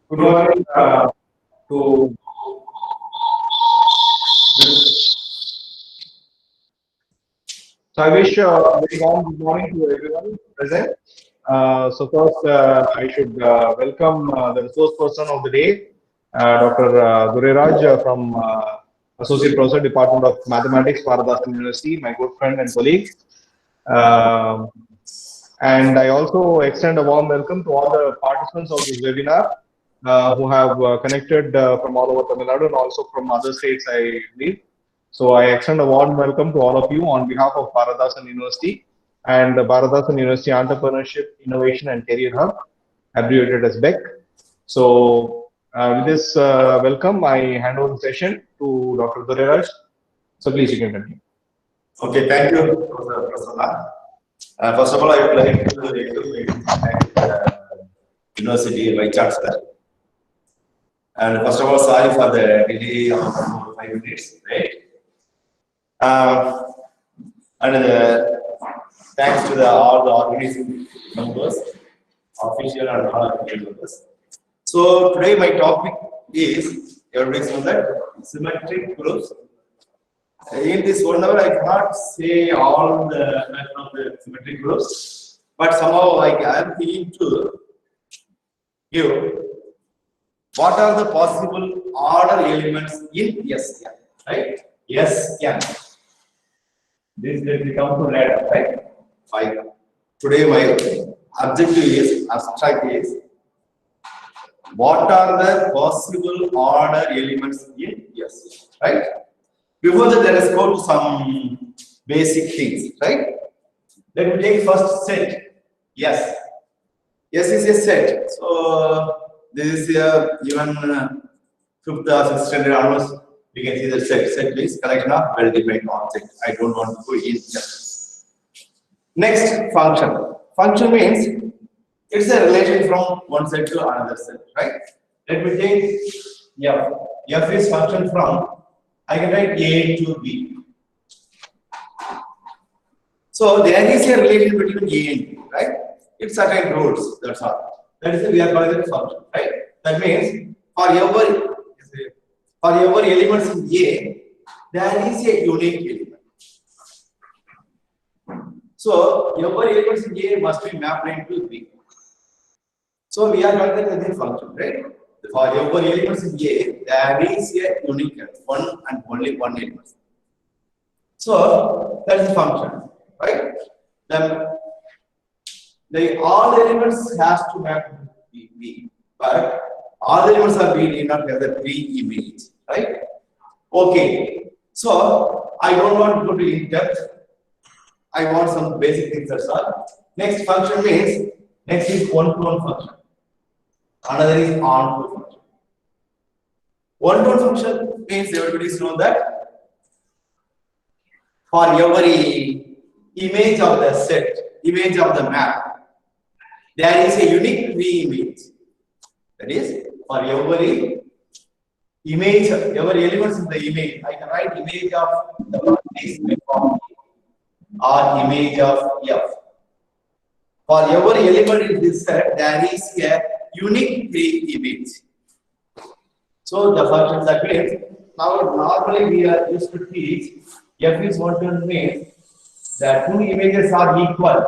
Good morning to so I wish a very warm good morning to everyone present. So first, I should welcome the resource person of the day, Dr. Dureraj from Associate Professor, Department of Mathematics, Bharathasan University, my good friend and colleague. Um and I also extend a warm welcome to all the participants of this webinar who have connected from all over Tamil Nadu and also from other states, I believe. So I extend a warm welcome to all of you on behalf of Bharathasan University and the Bharathasan University Entrepreneurship, Innovation and Career Hub, abbreviated as BEC. So with this welcome, I hand over the session to Dr. Dureraj. So please, you can continue. Okay, thank you, Professor Prasanna. First of all, I would like to thank the University Vice Chancellor. And first of all, sorry for the delay of 5 minutes, right? And thanks to all the organizing members, official and non-official members. So today my topic is, everybody knows that, symmetric groups. In this 1 hour, I cannot say all the matter of the symmetric groups, but somehow I am thinking to give what are the possible order elements in SN, right? SN. This will become to ladder, right? 5. Today my objective is, abstract is, what are the possible order elements in SN, right? Before that, let us go to some basic things, right? Let me take first set. Yes. Yes is a set. So this is even 5th or 6th standard almost. We can see the set. Set is collection of well-defined objects. I don't want to go in depth. Next, function. Function means it's a relation from one set to another set, right? Let me take F. F is function from, I can write A to B. So there is a relation between A and B, right? It's certain rules, that's all. That is we are calling it function, right? That means for every elements in A, there is a unique element. So every elements in A must be mapped into B. So we are calling it as a function, right? For every elements in A, there is a unique one and only one element. So that is a function, right? Then all elements has to map to B, but all elements are B need not have the B image, right? Okay. So I don't want to go to in depth. I want some basic things, that's all. Next function means next is one-to-one function. Another is on-to function. One-to-one function means everybody knows that for every image of the set, image of the map, there is a unique pre-image. That is, for every image, every elements in the image, I can write image of the form or image of F. For every element in this set, there is a unique pre-image. So the function that means now normally we are used to teach F is what to mean that two images are equal.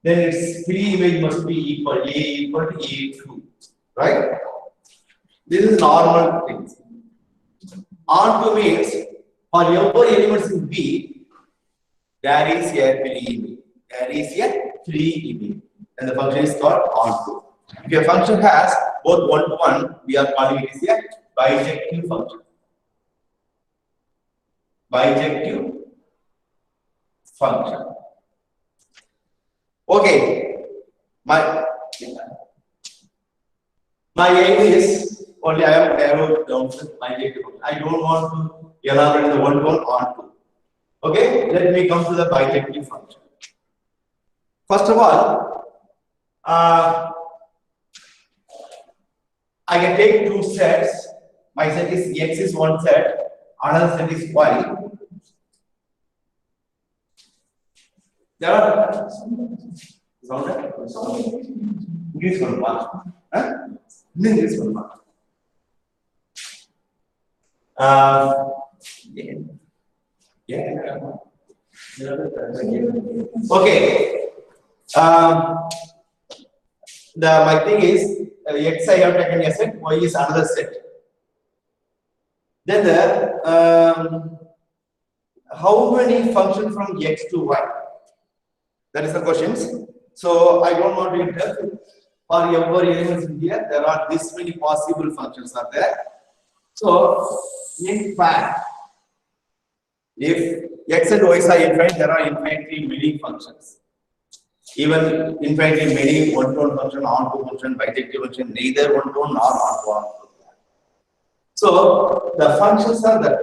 Then its pre-image must be equal, A equal to A2, right? This is normal thing. On2 means for every elements in B, there is a pre-image. There is a pre-image, and the function is called onto. If a function has both one-to-one, we are calling it a bijective function. Bijective function. Okay, my aim is only I am arrow down to bijective function. I don't want to elaborate the one-to-one onto. Okay, let me come to the bijective function. First of all, I can take two sets. My set is X is one set, another set is Y. There are Increase 1 mark. Increase 1 mark. Yeah. Okay. My thing is x I have taken a set, y is another set. Then how many functions from x to y? That is the question. So I don't want to interpret. For every element in here, there are this many possible functions are there. So in fact, if x and y are infinite, there are infinitely many functions. Even infinitely many one-to-one function, on-to function, bijective function, neither one-to-one nor on-to-one. So the functions are that.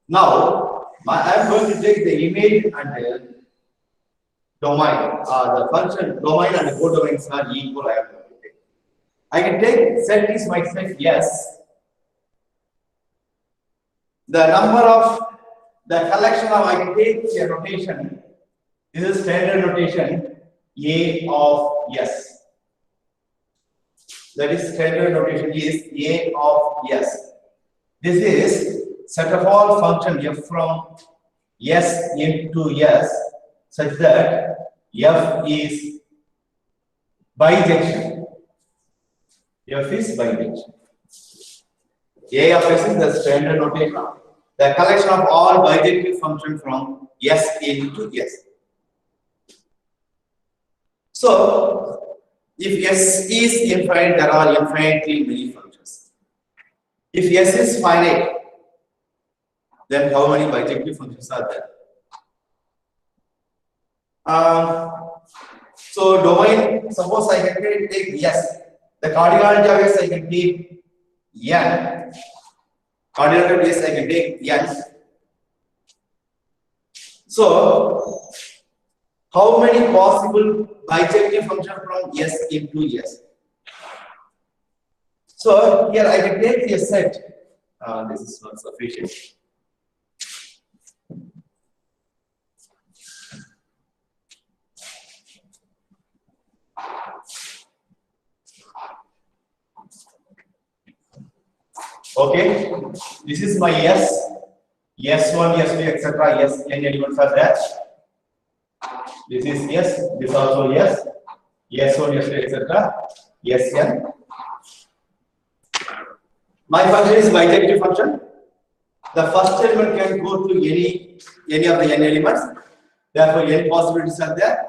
Now I am going to take the image and domain. The function domain and codomains are equal. I am going to take. I can take set is my set yes. The number of the collection of I can take a notation. This is standard notation A of S. That is standard notation is A of S. This is set of all function f from S into S such that f is bijection. F is bijection. A of S is the standard notation. The collection of all bijective function from S into S. So, if S is infinite, there are infinitely many functions. If S is finite, then how many bijective functions are there? So, domain, suppose I can take S. The cardinality of S I can take N. Cardinality of S I can take N. So, how many possible bijective function from S into S? So here I can take a set. This is not sufficient. Okay, this is my S, S1, S2, etc. N elements are there. This is S, this also S, S1, S2, etc. Sn. My function is bijective function. The first element can go to any of the n elements. Therefore, n possibilities are there.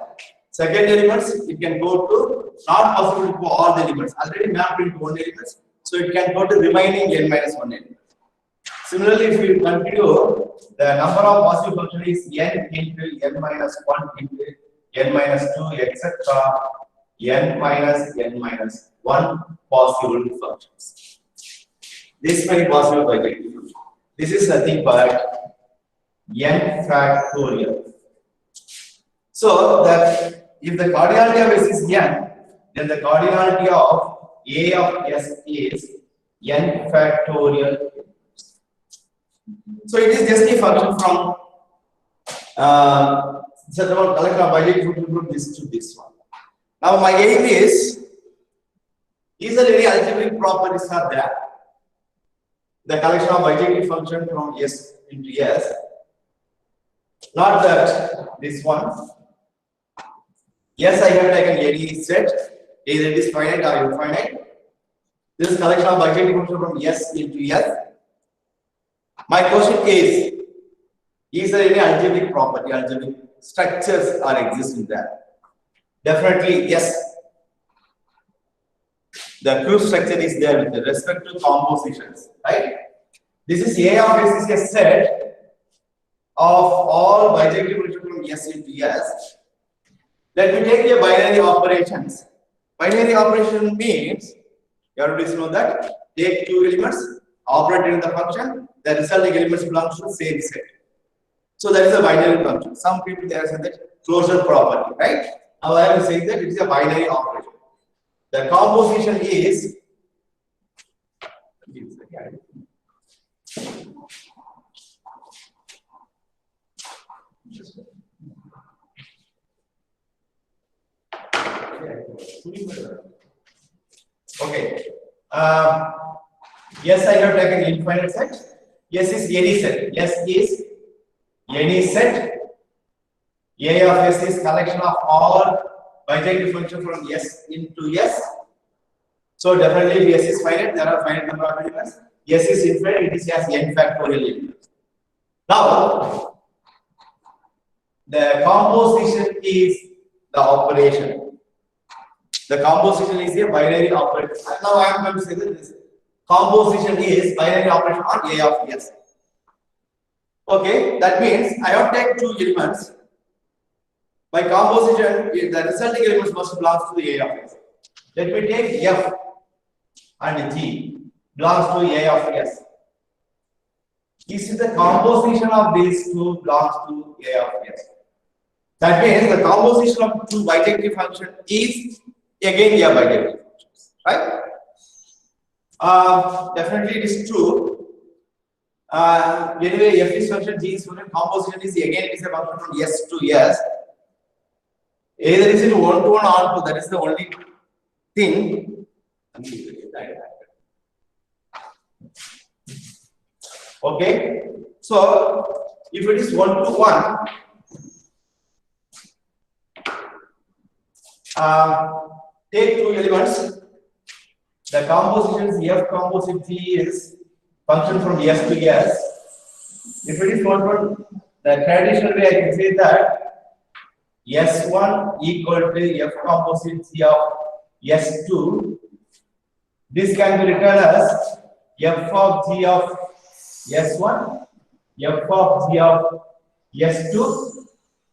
Second elements, it can go to not possible to all the elements. Already mapped into one elements, so it can go to remaining n minus one element. Similarly, if we continue, the number of possible functions is n into n minus 1 into n minus 2, etc. n minus 1 possible functions. This many possible bijective functions. This is nothing but n factorial. So that if the cardinality of S is n, then the cardinality of A of S is n factorial. So it is just a function from set about collection of bijective function from this to this one. Now my aim is there any algebraic properties are there? The collection of bijective function from S into S. Not that this one. Yes, I have taken any set, either it is finite or infinite. This is collection of bijective function from S into S. My question is there any algebraic property, algebraic structures are existing there? Definitely yes. The proof structure is there with respect to compositions, right? This is A of S is a set of all bijective function from S into S. Let me take a binary operations. Binary operation means you have to know that take two elements, operate in the function, the resulting elements belongs to the same set. So that is a binary function. Some people they have said that closure property, right? Now I am saying that it is a binary operation. The composition is Okay. Yes, I have taken infinite set. Yes is any set. Yes is any set. A of S is collection of all bijective function from S into S. So definitely if S is finite, there are finite number of elements. S is infinite, it is as n factorial elements. Now, the composition is the operation. The composition is a binary operation. And now I am going to say this. Composition is binary operation on A of S. Okay, that means I have taken two elements. By composition, the resulting elements must belong to the A of S. Let me take F and G belongs to A of S. This is the composition of these two belongs to A of S. That means the composition of two bijective function is again a bijective functions, right? Definitely it is true. Anyway, F is function, G is function, composition is again it is a function from S to S. Either is it one-to-one or two, that is the only thing. Okay, so if it is one-to-one, take two elements. The composition is F composite G is function from S to S. If it is one-to-one, the traditional way I can say that S1 equal to F composite G of S2. This can be written as F of G of S1, F of G of S2.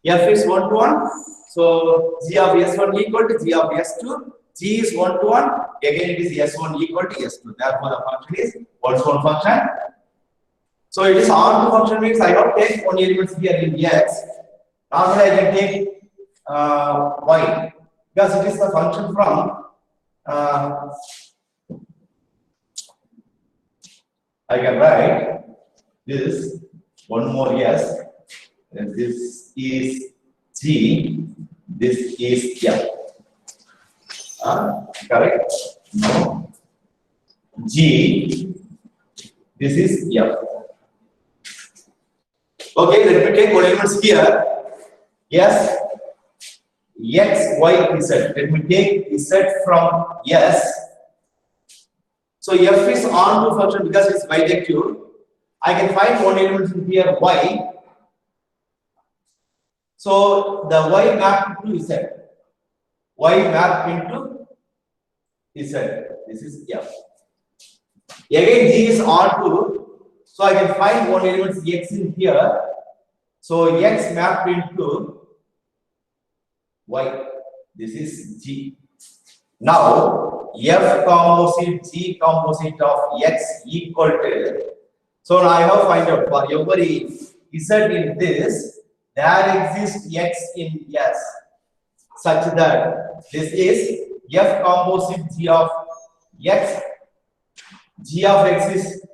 F is one-to-one, so G of S1 equal to G of S2. G is one-to-one, again it is S1 equal to S2. Therefore, the function is one-to-one function. So it is R2 function means I don't take one element here in X. Normally I can take Y because it is the function from I can write this one more S, and this is G, this is F. Correct? No. G, this is F. Okay, let me take one elements here. S, X, Y, Z. Let me take Z from S. So F is onto function because it's bijective. I can find one element in here Y. So the Y mapped to Z. Y mapped into Z. This is F. Again, G is onto. So I can find one element X in here. So X mapped into Y. This is G. Now F composite G composite of X equal to. So now I have find out for every Z in this, there exists X in S, such that this is F composite G of X. G of X is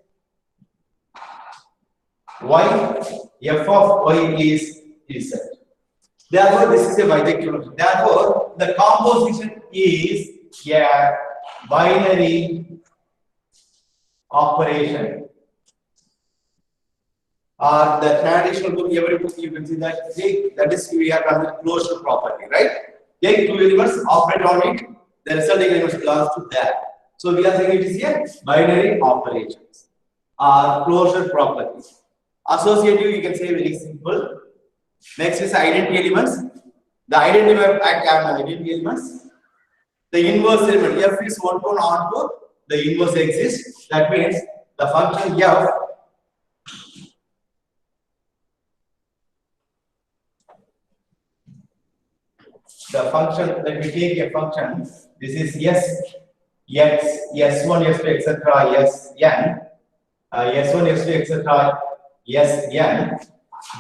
Y. F of Y is Z. Therefore, this is a bijective function. Therefore, the composition is a binary operation. Or the traditional book, every book you can see that that is we are under closure property, right? Take two elements, operate on it, the resulting elements belongs to that. So we are saying it is a binary operations or closure properties. Associative, you can say very simple. Next is identity elements. The identity act on identity elements. The inverse element F is one-to-one onto the inverse exists. That means the function F the function, let me take a function. This is S, X, S1, S2, etc. Sn, S1, S2, etc. Sn.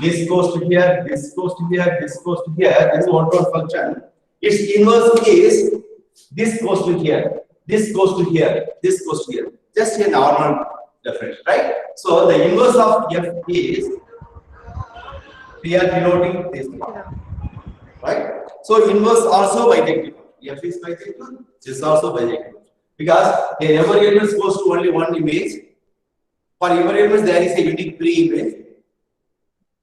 This goes to here, this goes to here, this goes to here. This is one-to-one function. Its inverse is this goes to here, this goes to here, this goes to here. Just a normal difference, right? So the inverse of F is we are denoting this one, right? So inverse also bijective. F is bijective, this is also bijective. Because every element goes to only one image. For every element, there is a unique pre-image.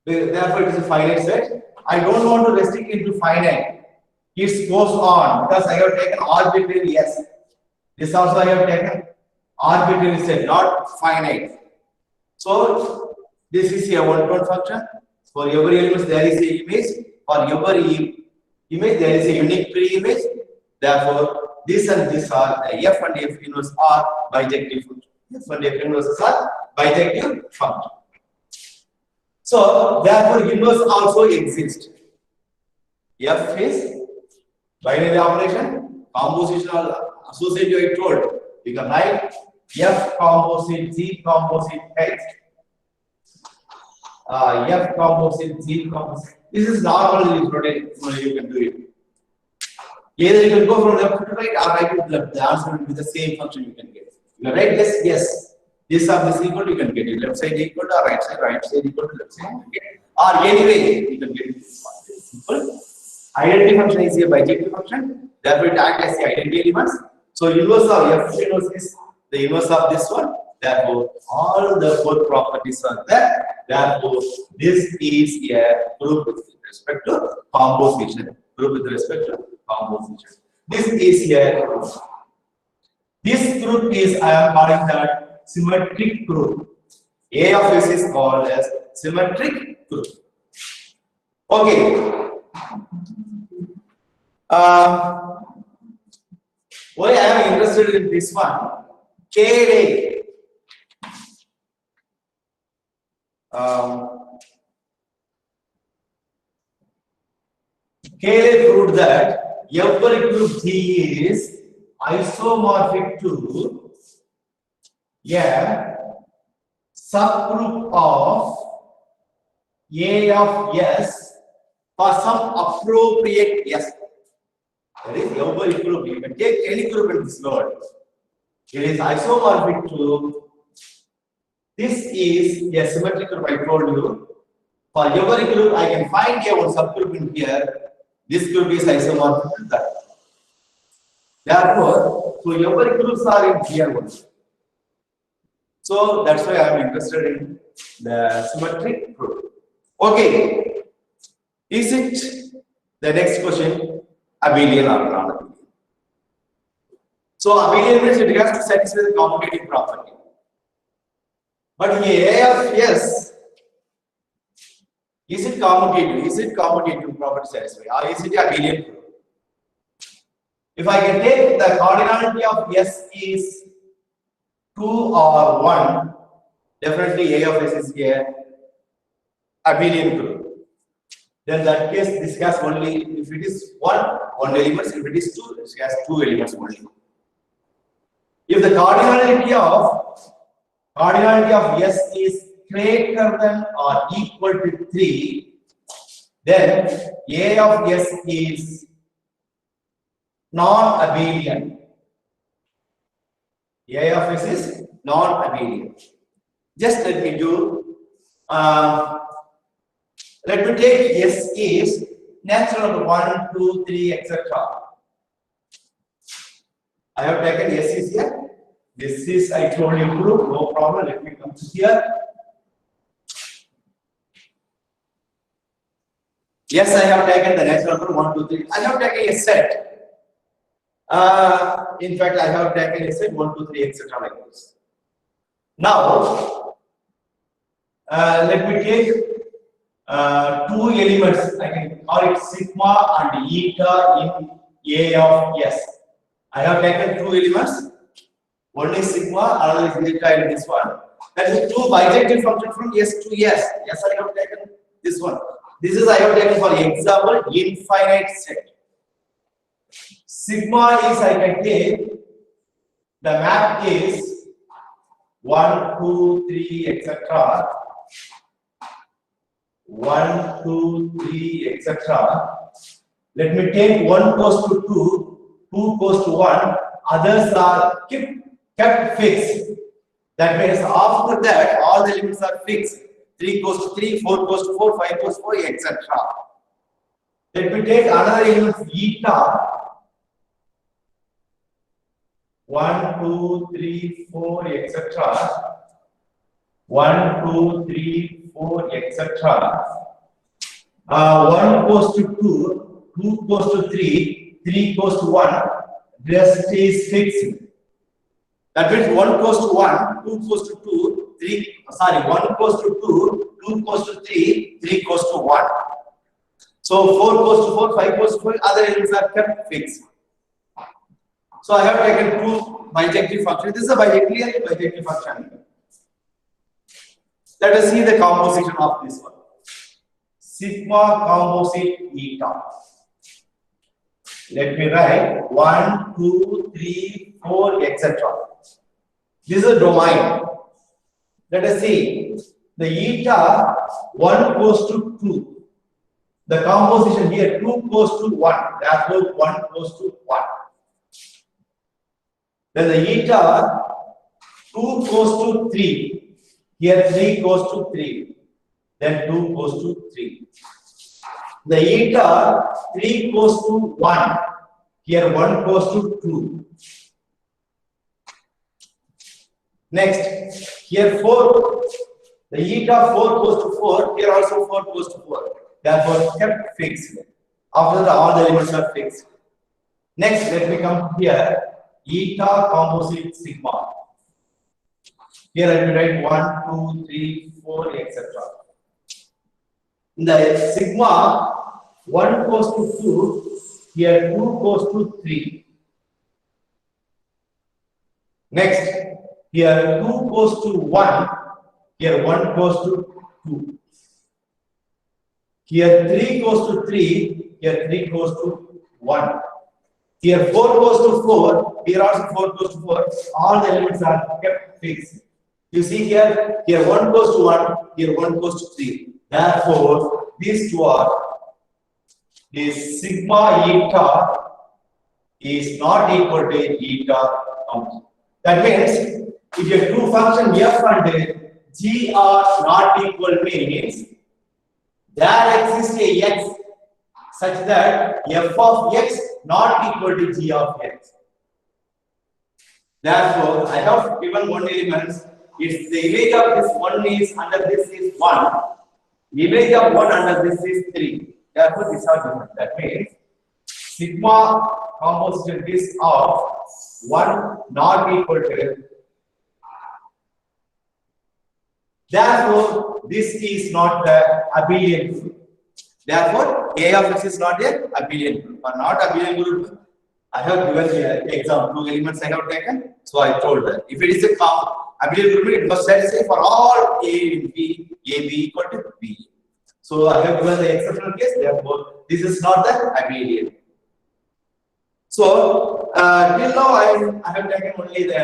Therefore, it is a finite set. I don't want to restrict it to finite. It goes on because I have taken arbitrary S. This also I have taken arbitrary set, not finite. So this is a one-to-one function. For every element, there is a image. For every image, there is a unique pre-image. Therefore, this and this are the F and F inverse are bijective function. F and F inverses are bijective function. So, therefore, inverse also exists. F is binary operation, composition or associative I told. You can write F composite G composite H. F composite G composite. This is normal notation. You can do it. Either you can go from left to right or right to left. The answer will be the same function you can get. You can write yes, yes. This or this equal, you can get it. Left side equal to right side equal to left side. Or anyway, you can get it. Simple. Identity function is a bijective function. Therefore, it acts as the identity elements. So, inverse of F inverse is the inverse of this one. Therefore, all the four properties are there. Therefore, this is a group with respect to composition. Group with respect to composition. This is a group. This group is, I am calling that symmetric group. A of S is called as symmetric group. Okay. Why I am interested in this one? KLA. KLA proved that every group G is isomorphic to a subgroup of A of S for some appropriate S. That is every group. You can take any group in this world. It is isomorphic to. This is a symmetric group. I told you. For every group, I can find a one subgroup in here. This group is isomorphic to that. Therefore, so every groups are in here one. So that's why I am interested in the symmetric group. Okay. Is it the next question abelian or non-abelian? So abelian means it has to satisfy the commutative property. But A of S, is it commutative? Is it commutative property satisfied? Or is it abelian group? If I can take the cardinality of S is 2 or 1, definitely A of S is a abelian group. Then that case, this has only, if it is one elements, if it is 2, it has 2 elements only. If the cardinality of S is greater than or equal to 3, then A of S is non-abelian. A of S is non-abelian. Just let me do, let me take S is natural number 1, 2, 3, etc. I have taken S is here. This is, I told you, group, no problem. Let me come to here. Yes, I have taken the natural number 1, 2, 3. I have taken a set. In fact, I have taken a set 1, 2, 3, etc. like this. Now, let me take 2 elements. I can call it sigma and eta in A of S. I have taken 2 elements. One is sigma, another is eta in this one. That is 2 bijective functions from S to S. Yes, I have taken this one. This is I have taken for example infinite set. Sigma is I can take the map is 1, 2, 3, etc. 1, 2, 3, etc. Let me take 1 goes to 2, 2 goes to 1. Others are kept fixed. That means after that all the elements are fixed. 3 goes to 3, 4 goes to 4, 5 goes to 4, etc. Let me take another element eta. 1, 2, 3, 4, etc. 1, 2, 3, 4, etc. 1 goes to 2, 2 goes to 3, 3 goes to 1, rest is fixed. That means 1 goes to 1, 2 goes to 2, 3, sorry, 1 goes to 2, 2 goes to 3, 3 goes to 1. So 4 goes to 4, 5 goes to 4, other elements are kept fixed. So I have taken two bijective functions. This is a bijective function. Let us see the composition of this one. Sigma composite eta. Let me write 1, 2, 3, 4, etc. This is a domain. Let us see the eta 1 goes to 2. The composition here 2 goes to 1. Therefore 1 goes to 1. Then the eta 2 goes to 3. Here 3 goes to 3. Then 2 goes to 3. The eta 3 goes to 1. Here 1 goes to 2. Next, here 4. The eta 4 goes to 4. Here also 4 goes to 4. Therefore, kept fixed. After that, all the elements are fixed. Next, let me come here. Eta composite sigma. Here I will write 1, 2, 3, 4, etc. In the sigma, 1 goes to 2, here 2 goes to 3. Next, here 2 goes to 1, here 1 goes to 2. Here 3 goes to 3, here 3 goes to 1. Here 4 goes to 4, here also 4 goes to 4. All the elements are kept fixed. You see here 1 goes to 1, here 1 goes to 3. Therefore, these two are the sigma eta is not equal to eta function. That means if your two function f and g are not equal means there exists a x such that f of x not equal to g of x. Therefore, I have given one element. If the image of this one is under this is 1, image of 1 under this is 3. Therefore, these are different. That means sigma composition is of 1 not equal to. Therefore, this is not the abelian group. Therefore, A of x is not a abelian group. Or not abelian group, I have given the example. Two elements I have taken. So I told that if it is a abelian group, it must satisfy for all A in B, AB equal to B. So I have given the exceptional case. Therefore, this is not the abelian. So till now I have taken only the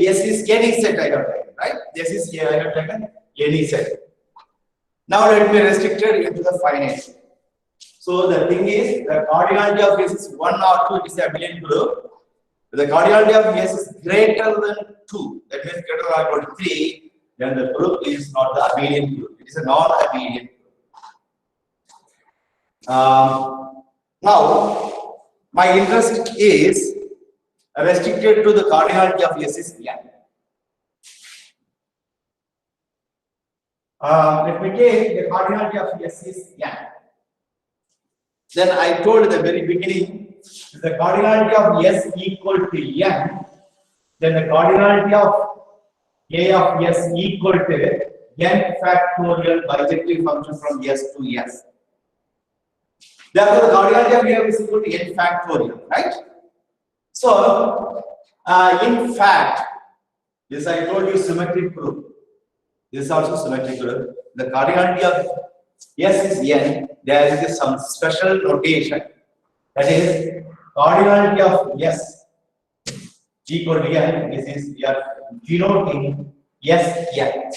S is any set I have taken, right? S is here I have taken any set. Now let me restrict it into the finite. So the thing is the cardinality of S is 1 or 2, it is a abelian group. The cardinality of S is greater than 2, that means greater or equal to 3, then the group is not the abelian group. It is a non-abelian group. Now, my interest is restricted to the cardinality of S is n. Let me take the cardinality of S is n. Then I told at the very beginning, if the cardinality of S equal to n, then the cardinality of A of S equal to n factorial bijective function from S to S. Therefore, the cardinality of A is equal to n factorial, right? So, in fact, this I told you symmetric group. This is also symmetric group. The cardinality of S is n. There is some special notation. That is cardinality of S equal to n. This is we are denoting S n.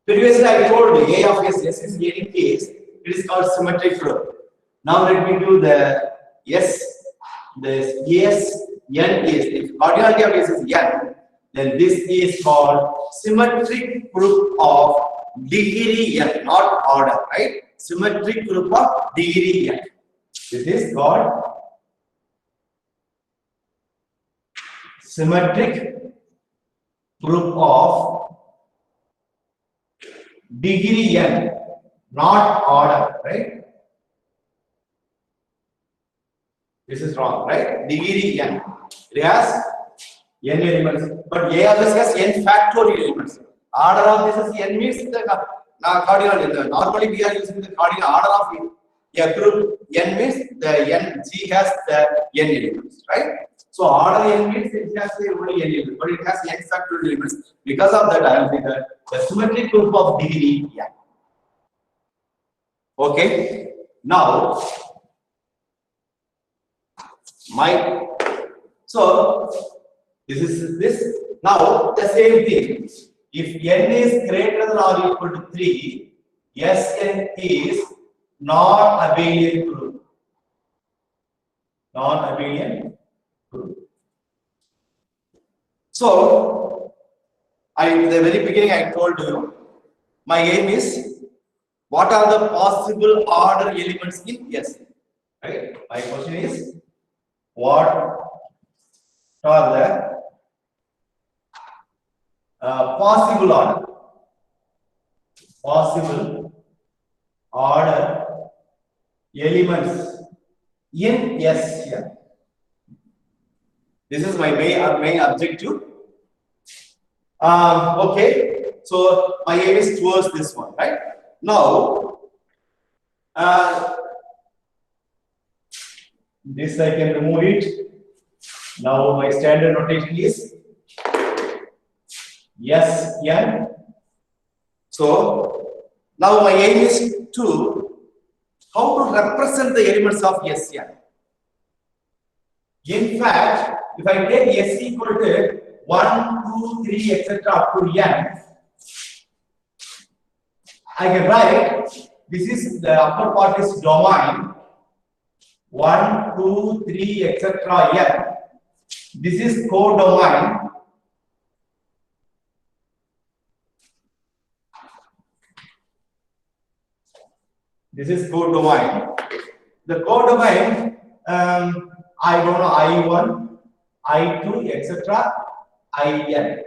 Previously, I told A of S is any case. It is called symmetric group. Now let me do the S. This S n is if cardinality of S is n, then this is called symmetric group of degree n, not order, right? Symmetric group of degree n. This is called symmetric group of degree n, not order, right? This is wrong, right? Degree n. It has n elements, but A always has n factorial elements. Order of this is n means the cardinal. Normally we are using the cardinal order of a group. N means the n, G has the n elements, right? So order n means it has only n elements, but it has n factorial elements. Because of that, I am saying that the symmetric group of degree n. Okay. Now, so this is this. Now the same thing. If n is greater than or equal to 3, Sn is non-abelian group. Non-abelian group. So, at the very beginning I told you, my aim is what are the possible order elements in S? Right? My question is what are the possible order elements in S here. This is my main objective. Okay, so my aim is towards this one, right? Now, this I can remove it. Now my standard notation is Sn. So now my aim is to how to represent the elements of Sn. In fact, if I take S equal to 1, 2, 3, etc. up to n, I can write this is the upper part is domain 1, 2, 3, etc. n. This is codomain. This is codomain. The codomain, I don't know, I1, I2, etc. In.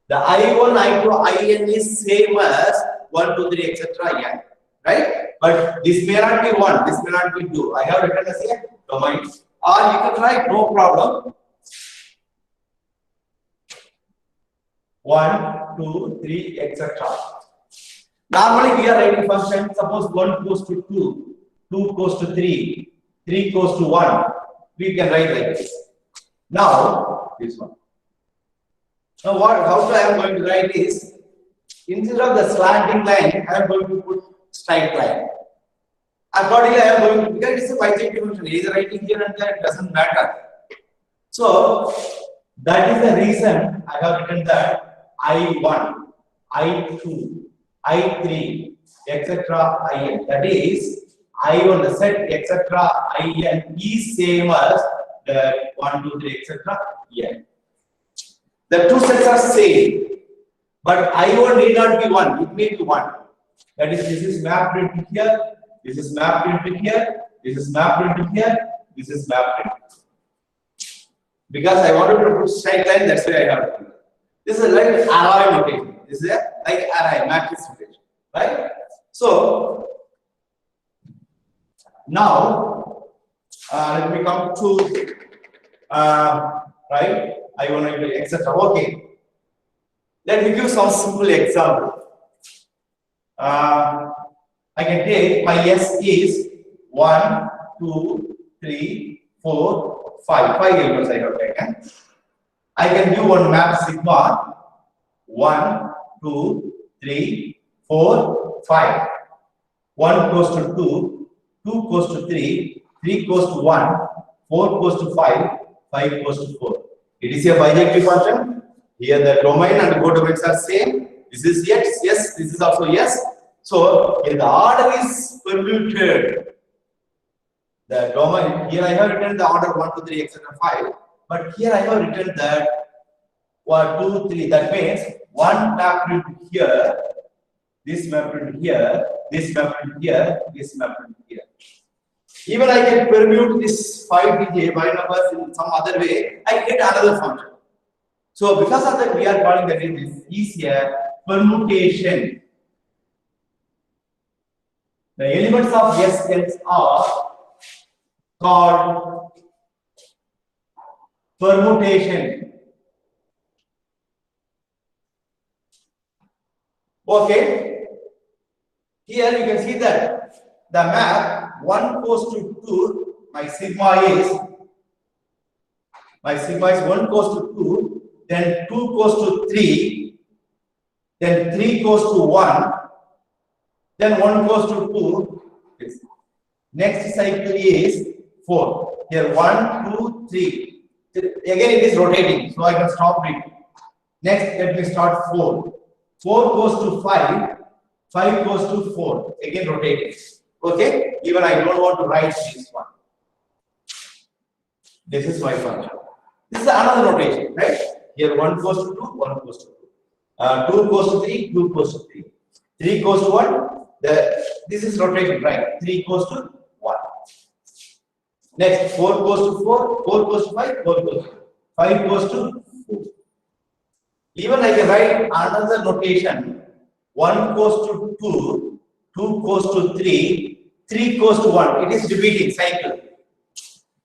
The I1, I2, In is same as 1, 2, 3, etc. n, right? But this may not be 1, this may not be 2. I have written as a domain. Or you can write, no problem. 1, 2, 3, etc. Normally we are writing function. Suppose 1 goes to 2, 2 goes to 3, 3 goes to 1. We can write like this. Now this one. Now how I am going to write is, instead of the slanting line, I am going to put straight line. Accordingly, I am going to, because it's a bijective function, either writing here and there, it doesn't matter. So that is the reason I have written that I1, I2, I3, etc. In. That is, I1, the set, etc. In is same as the 1, 2, 3, etc. In. The two sets are same, but I1 need not be 1, it may be 1. That is, this is mapped into here, this is mapped into here, this is mapped into here, this is mapped into here. Because I wanted to put straight line, that's why I have to do it. This is like array notation. This is like array, matrix notation, right? So, now, let me come to, right? I want to etc. Okay. Let me give some simple example. I can take my S is 1, 2, 3, 4, 5. 5 elements I have taken. I can do one map sigma 1, 2, 3, 4, 5. 1 goes to 2, 2 goes to 3, 3 goes to 1, 4 goes to 5, 5 goes to 4. It is a bijective function. Here the domain and the codomains are same. This is yes, yes, this is also yes. So here the order is permuted. The domain, here I have written the order 1, 2, 3, etc. 5. But here I have written that 1, 2, 3. That means 1 mapped into here, this mapped into here, this mapped into here, this mapped into here. Even I can permute this 5 digit by numbers in some other way, I get another function. So because of that, we are calling that this is a permutation. The elements of S sets are called permutation. Okay. Here you can see that the map 1 goes to 2, my sigma is 1 goes to 2, then 2 goes to 3, then 3 goes to 1, then 1 goes to 2. Next cycle is 4. Here 1, 2, 3. Again it is rotating, so I can stop it. Next, let me start 4. 4 goes to 5. 5 goes to 4. Again rotating. Okay? Even I don't want to write this one. This is my function. This is another notation, right? Here 1 goes to 2, 1 goes to 2. 2 goes to 3, 2 goes to 3. 3 goes to 1. This is rotation, right? 3 goes to 1. Next, 4 goes to 4, 4 goes to 5, 4 goes to 5 goes to 4. Even I can write another notation. 1 goes to 2, 2 goes to 3, 3 goes to 1. It is repeating cycle.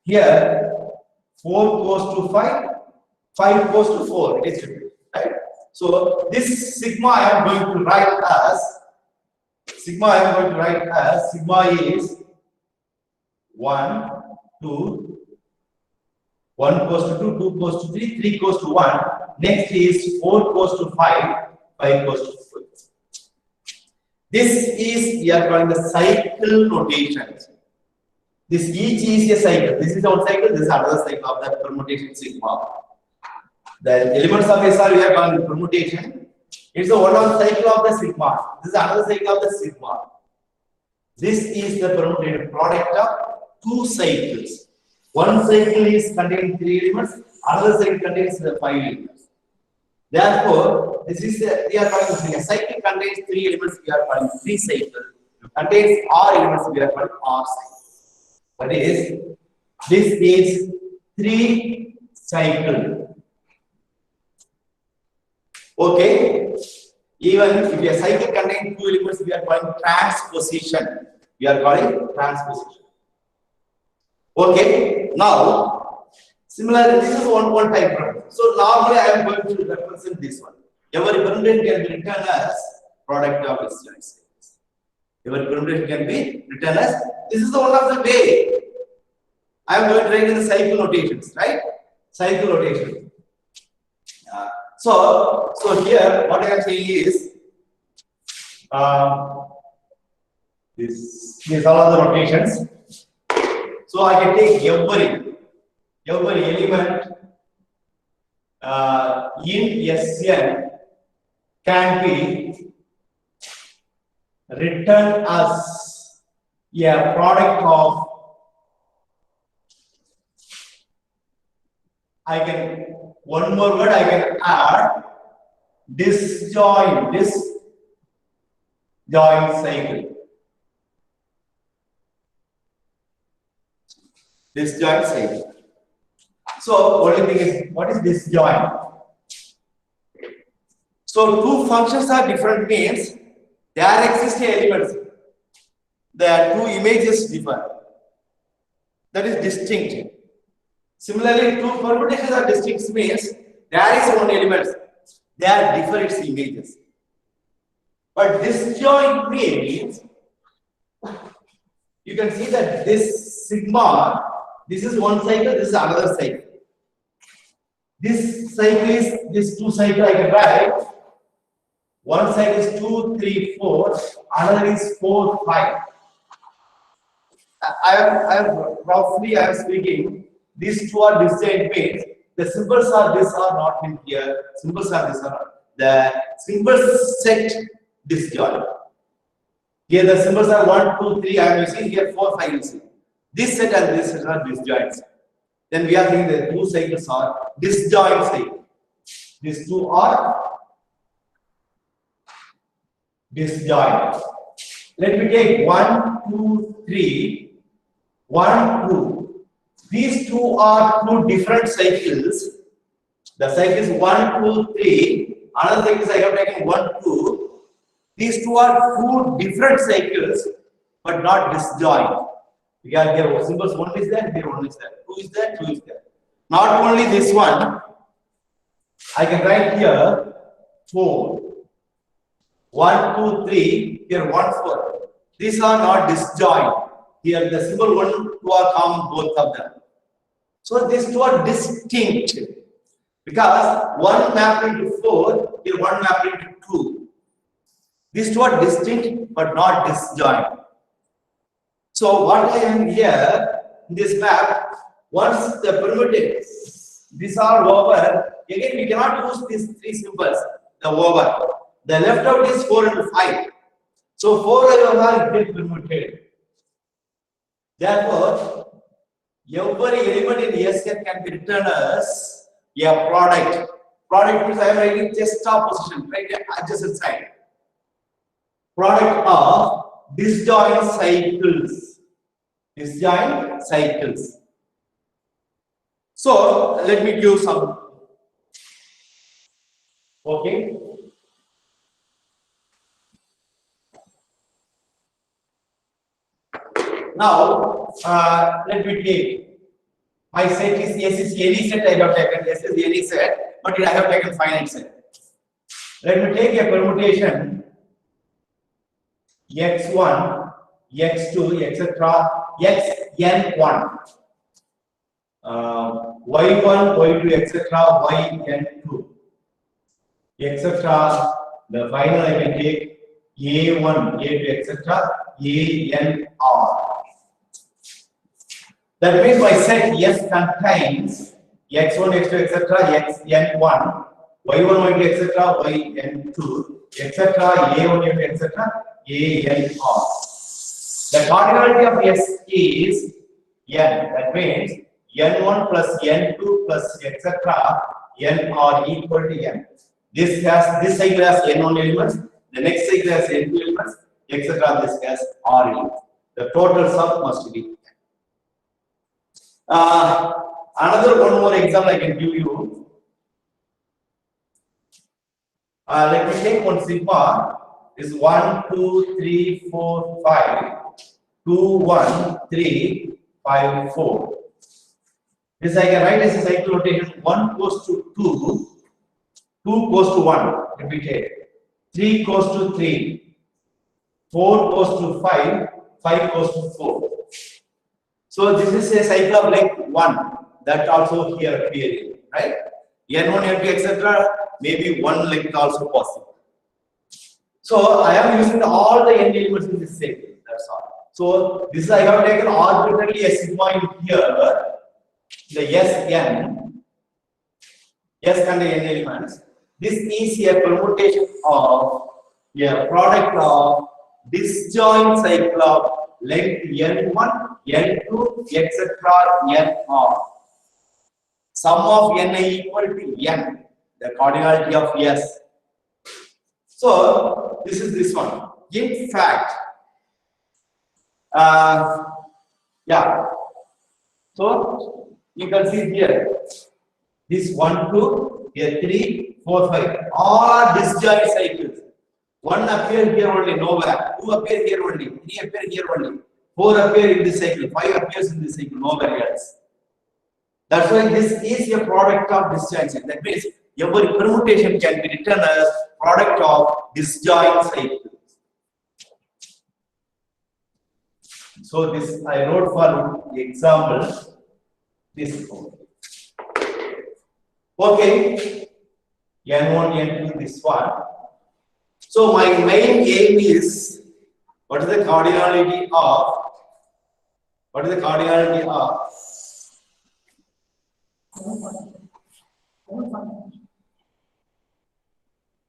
Here, 4 goes to 5, 5 goes to 4. It is repeating, right? So this sigma I am going to write as sigma is 1, 2, 1 goes to 2, 2 goes to 3, 3 goes to 1. Next is 4 goes to 5, 5 goes to 4. This is, we are calling the cycle notation. This each is a cycle. This is one cycle, this is another cycle of that permutation sigma. The elements of SR we are calling permutation. It's the one cycle of the sigma. This is another cycle of the sigma. This is the permutation product of two cycles. One cycle is containing 3 elements, another cycle contains 5 elements. Therefore, this is we are calling a cycle contains 3 elements, we are calling 3 cycle. Contains R elements, we are calling R cycle. That is, this is 3 cycle. Okay. Even if a cycle contains 2 elements, we are calling transposition. We are calling transposition. Okay. Now, similarly, this is one type problem. So normally I am going to represent this one. Every permutation can be written as product of its cycles. Every permutation can be written as, this is the one of the way. I am going to write in the cycle notations, right? Cycle notation. So here what I am saying is these are all the notations. So I can take every element in Sn can be written as a product of, I can, one more word I can add, disjoint cycle. Disjoint cycle. So only thing is, what is disjoint? So two functions are different means there exist elements. The two images differ. That is distinct. Similarly, two permutations are distinct means there is one element. They are different its images. But disjoint means you can see that this sigma, this is one cycle, this is another cycle. This cycle is this two cycle I can write. One cycle is 2, 3, 4, another is 4, 5. I am speaking. These two are disjoint means the symbols are this are not in here. Symbols are this are not. The symbols set disjoint. Here the symbols are 1, 2, 3. I am using here 4, 5. Using. This set and this set are disjoints. Then we are saying the two cycles are disjoint cycles. These two are disjoint. Let me take 1, 2, 3. 1, 2. These two are two different cycles. The cycle is 1, 2, 3. Another cycle is I have taken 1, 2. These two are two different cycles, but not disjoint. Because here symbols 1 is there, here 1 is there, 2 is there, 2 is there. Not only this one, I can write here 4. 1, 2, 3, here 1, 4. These are not disjoint. Here the symbol 1, 2 are common, both of them. So these two are distinct. Because 1 mapped into 4, here 1 mapped into 2. These two are distinct but not disjoint. So what I am here in this map, once the permitted, these are over. Again, we cannot use these three symbols, the over. The left out is 4 and 5. So 4 over get permitted. Therefore, every element in SN can be written as a product. Product means I am writing just opposition, right? Adjacent side. Product of disjoint cycles. Disjoint cycles. So let me give some. Okay. Now let me take my set is S is any set I have taken. S is any set, but I have taken finite set. Let me take a permutation x1, x2, etc. xn1, y1, y2, etc. yn2, etc. The final I can take a1, a2, etc. anr. That means my set S contains x1, x2, etc. xn1, y1, y2, etc. yn2, etc. a1, a2, etc. anr. The cardinality of S is n. That means n1 plus n2 plus etc. nr equal to n. This cycle has n1 elements. The next cycle has n2 elements, etc. This has r elements. The total sum must be n. Another one more example I can give you. Let me take one sigma. Is 1, 2, 3, 4, 5. 2, 1, 3, 5, 4. This I can write as a cycle notation. 1 goes to 2, 2 goes to 1. Repeated. 3 goes to 3, 4 goes to 5, 5 goes to 4. So this is a cycle of length 1. That also here appearing, right? N1, N2, etc. Maybe one length also possible. So I am using all the n elements in this cycle. That's all. So this is I have taken arbitrarily a sigma in here. The Sn, S contain n elements. This is a permutation of a product of disjoint cycle of length n1, n2, etc. nr. Sum of n equal to n, the cardinality of S. So this is this one. In fact, yeah. So you can see here, this 1, 2, here 3, 4, 5, all are disjoint cycles. 1 appear here only, nowhere. 2 appear here only. 3 appear here only. 4 appear in this cycle. 5 appears in this cycle, nowhere else. That's why this is a product of disjoint cycle. That means every permutation can be written as product of disjoint cycles. So this I wrote for example. This okay. N1, N2, this one. So my main aim is what is the cardinality of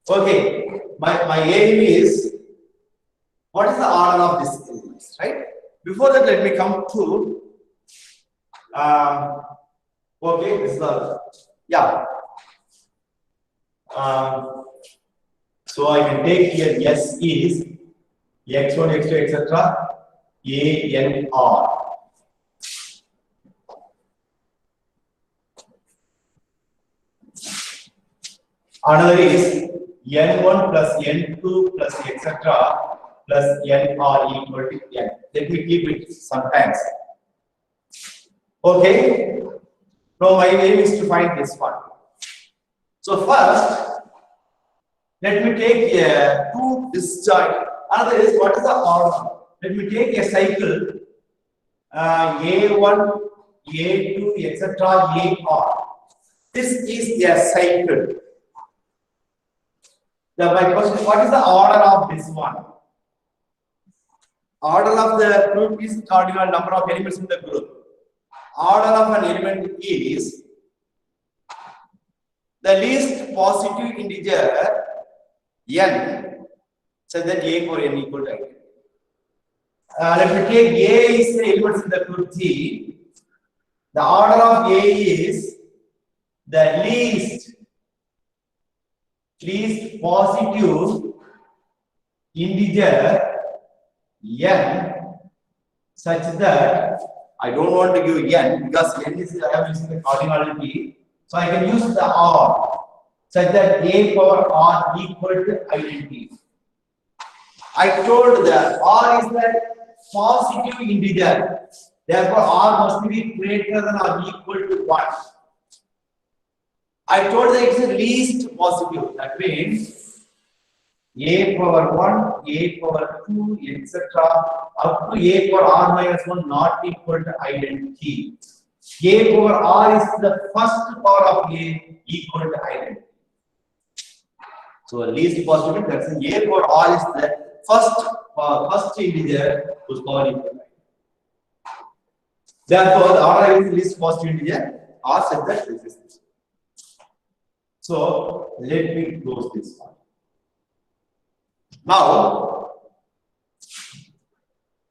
okay, my aim is what is the order of this elements, right? Before that, let me come to okay, this is the yeah. So I can take here S is x1, x2, etc. anr. Another is n1 plus n2 plus etc. plus n are equal to n. Let me keep it sometimes. Okay. Now my aim is to find this one. So first, let me take two disjoint. Another is what is the order? Let me take a cycle A1, A2, etc. AR. This is a cycle. My question: what is the order of this one? Order of the group is cardinal number of elements in the group. Order of an element is the least positive integer n, such that a or n equal to n. Let me take a is the elements in the group G. The order of a is the least positive integer n, such that I don't want to give n because n is I am using the cardinality, so I can use the r such that a power r equal to identity. I told that r is the positive integer, therefore r must be greater than or equal to 1. I told that it's the least positive, that means a power 1, a power 2, etc. up to a power r minus 1 not equal to identity. A power r is the first power of a equal to identity. So least positive, that's a power r is the first integer whose power equal to identity. Therefore, the order is least positive integer r such that this is this. So let me close this one. Now,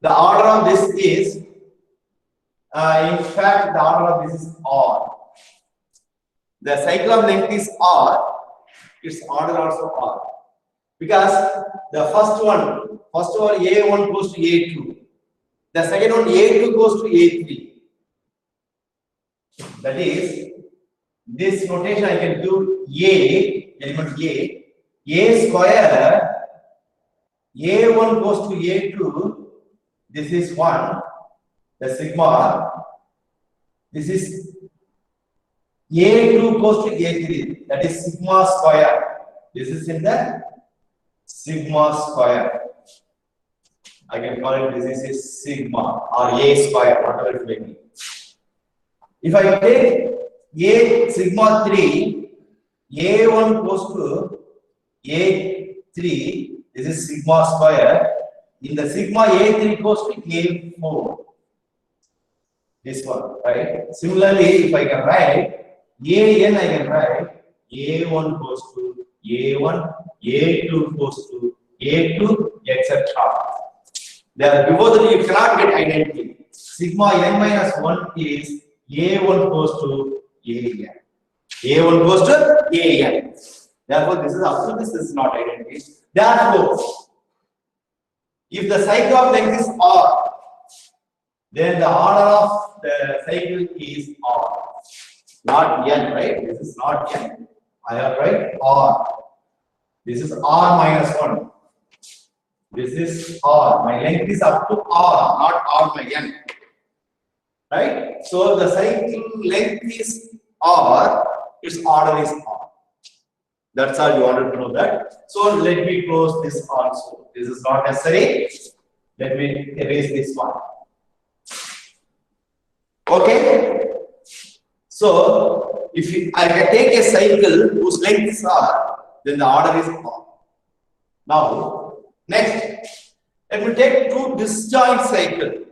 the order of this is, in fact, the order of this is R. The cycle of length is R, its order also R. Because the first one A1 goes to A2. The second one A2 goes to A3. That is, this notation I can do element A square. A1 goes to A2, this is 1, the sigma. This is A2 goes to A3, that is sigma square. This is in the sigma square. I can call it, this is a sigma or A square, whatever it may be. If I take A sigma 3, A1 goes to A3, this is sigma square. In the sigma A3 goes to A4. This one, right? Similarly, if I can write AN, I can write A1 goes to A1, A2 goes to A2, etc. There, before that, you cannot get identity. Sigma n minus 1 is A1 goes to AN. A1 goes to AN. Therefore, this is up to this is not identity. Therefore, if the cycle of length is R, then the order of the cycle is R, not N, right? This is not N. I have write R. This is R minus 1. This is R. My length is up to R, not R by N. Right? So the cycle length is R, its order is R. That's all you wanted to know that. So let me close this also. This is not necessary. Let me erase this one. Okay. So if I can take a cycle whose length is R, then the order is R. Now, next, let me take two disjoint cycles.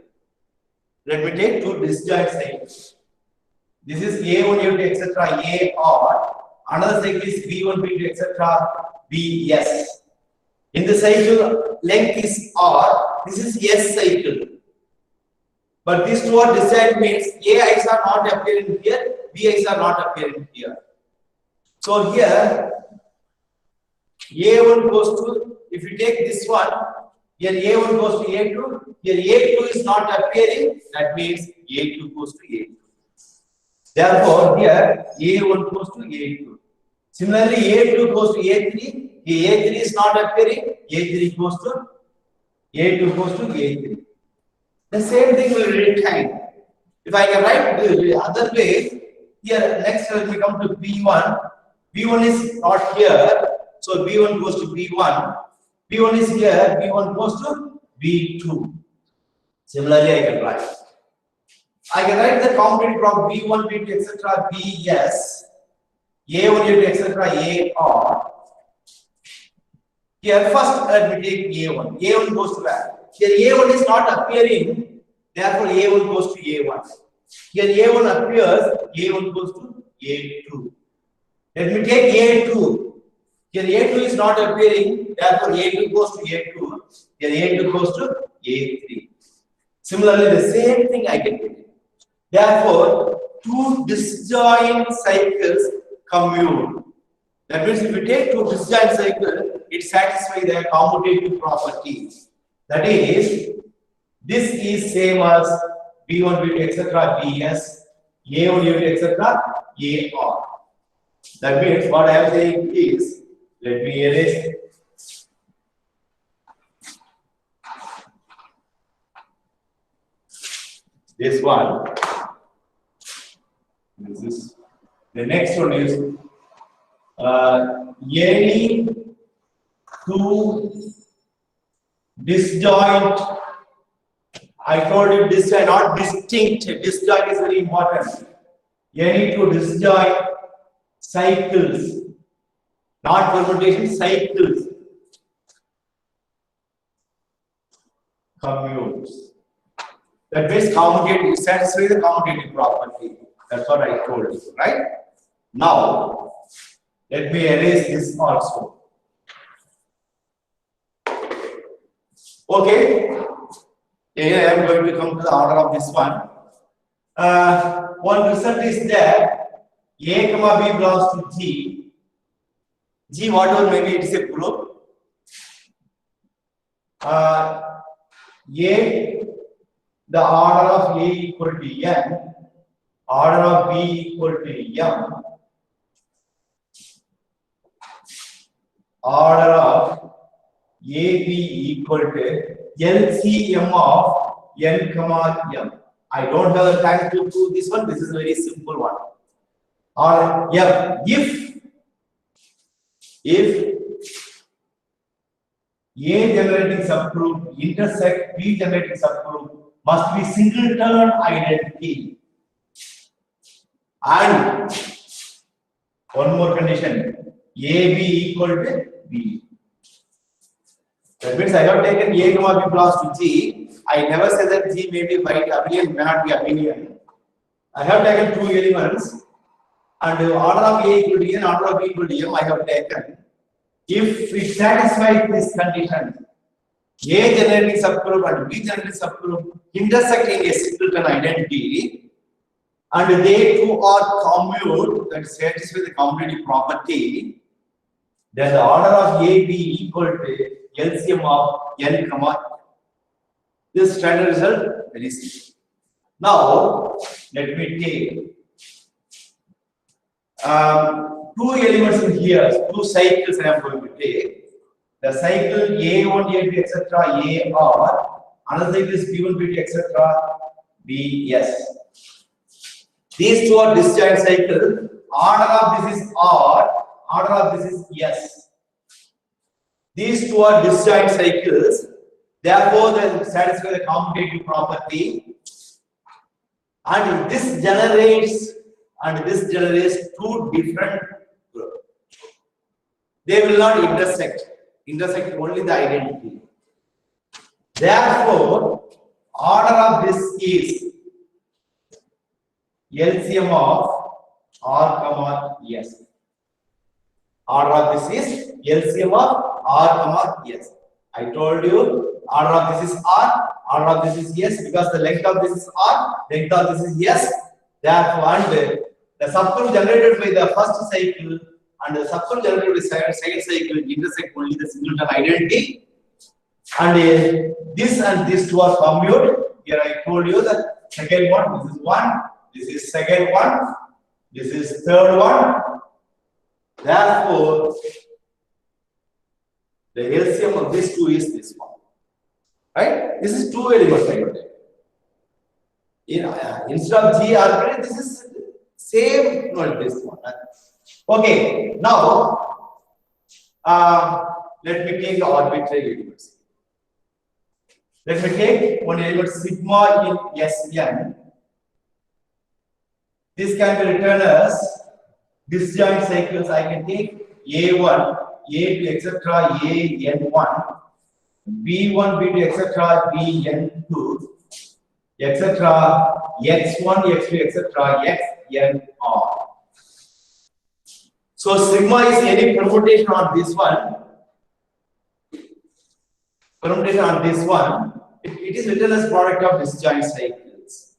Let me take two disjoint cycles. This is A1, A2, etc. AR. Another cycle is B1, B2, etc. BS. In the cycle, length is R. This is S cycle. But these two are disjoint, means AIs are not appearing here, BIs are not appearing here. So here, A1 goes to, if you take this one, here A1 goes to A2, here A2 is not appearing, that means A2 goes to A2. Therefore, here A1 goes to A2. Similarly, A2 goes to A3. A3 is not appearing. A3 goes to A2 goes to A3. The same thing will be written. If I can write the other way, here next let me come to B1. B1 is not here, so B1 goes to B1. B1 is here, B1 goes to B2. Similarly, I can write. I can write the commutative from B1, B2, etc. Bs, A1, A2, etc. AR. Here first let me take A1. A1 goes to where? Here A1 is not appearing, therefore A1 goes to A1. Here A1 appears, A1 goes to A2. Let me take A2. Here A2 is not appearing, therefore A2 goes to A2. Here A2 goes to A3. Similarly, the same thing I can do. Therefore, two disjoint cycles commute. That means if you take two disjoint cycles, it satisfies their commutative properties. That is, this is same as B1, B2, etc. Bs, A1, A2, etc. AR. That means what I am saying is, let me erase this one. This is the next one is any two disjoint. I told you disjoint, not distinct. Disjoint is very important. Any two disjoint cycles, not permutation, cycles commutes. That means commutative, satisfy the commutative property. That's what I told you, right? Now, let me erase this also. Okay. Here I am going to come to the order of this one. One result is that A comma B belongs to G. G, whatever maybe it is a group. A, the order of A equal to N, order of B equal to M, order of AB equal to LCM of N comma M. I don't have the time to do this one. This is a very simple one. Or yeah, if A generating subgroup intersect B generating subgroup must be singleton identity. And one more condition, AB equal to B. That means I have taken A comma B belongs to G. I never said that G may be right abelian, may not be abelian. I have taken two elements and the order of A equal to N, order of B equal to M I have taken. If it satisfies this condition, A generating subgroup and B generating subgroup intersecting a singleton identity, and they two are commute, that satisfy the commutative property, then the order of A B equal to LCM of N comma. This standard result very simple. Now let me take two elements in here, two cycles I am going to take. The cycle A1, A2, etc. AR, another cycle is B1, B2, etc. BS. These two are disjoint cycles. Order of this is R, order of this is S. These two are disjoint cycles. Therefore, they satisfy the commutative property. And this generates two different groups. They will not intersect. Intersect only the identity. Therefore, order of this is LCM of R comma S. Order of this is LCM of R comma S. I told you order of this is R, order of this is S, because the length of this is R, length of this is S. Therefore, and the subgroup generated by the first cycle and the subgroup generated by the second cycle intersect only the singleton identity. And this and this two are commute. Here I told you the second one, this is one, this is second one, this is third one, Therefore, the LCM of these two is this one. Right? This is two elements I got. Instead of G arbitrary, this is same not this one. Okay, now let me take the arbitrary elements. Let me take one element sigma in Sn. This can be written as disjoint cycles. I can take A1, A2, etc. An1, B1, B2, etc. Bn2, etc. X1, X2, etc. Xnr. So sigma is any permutation on this one. Permutation on this one. It is written as product of disjoint cycles.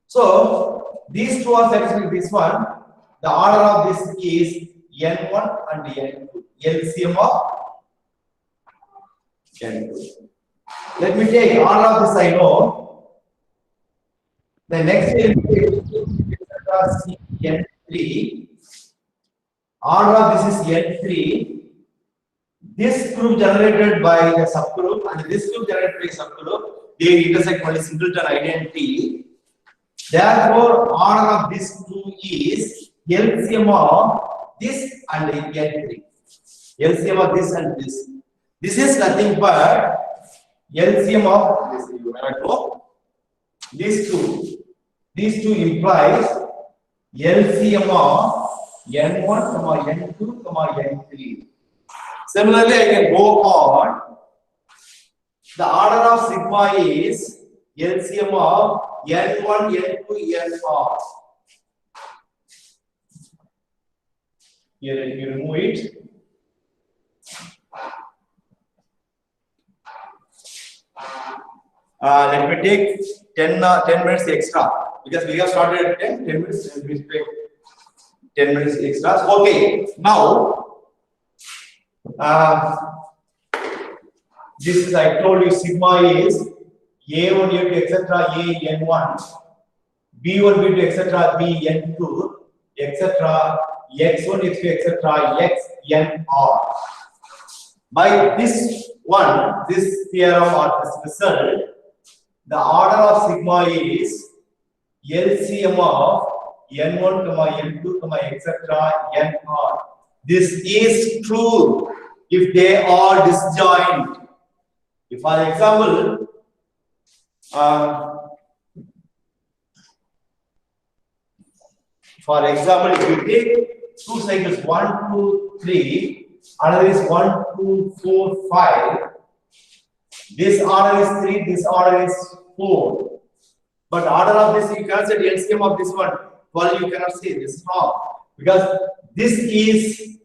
So these two are satisfying this one. The order of this is N1 and N2. LCM of N2. Let me take order of this I know. The next is N3. Order of this is N3. This group generated by the subgroup and this group generated by subgroup, they intersect only singleton identity. Therefore, order of this two is LCM of this and N3. LCM of this and this. This is nothing but LCM of this. You know, these two. These two implies LCM of N1, N2, N3. Similarly, I can go on. The order of sigma is LCM of N1, N2, Nr. Here, let me remove it. Let me take 10 minutes extra because we have started at 10 minutes. Let me take 10 minutes extra. Okay, now. This is I told you sigma is A1, A2, etc. An1, B1, B2, etc. Bn2, etc. X1, X2, etc. Xnr. By this one, this theorem or this result, the order of sigma is LCM of N1, N2, etc. Nr. This is true if they are disjoint. If, for example, if you take two cycles 1, 2, 3, another is 1, 2, 4, 5. This order is 3, this order is 4. But order of this you cannot say LCM of this one. Well, you cannot say this is wrong because these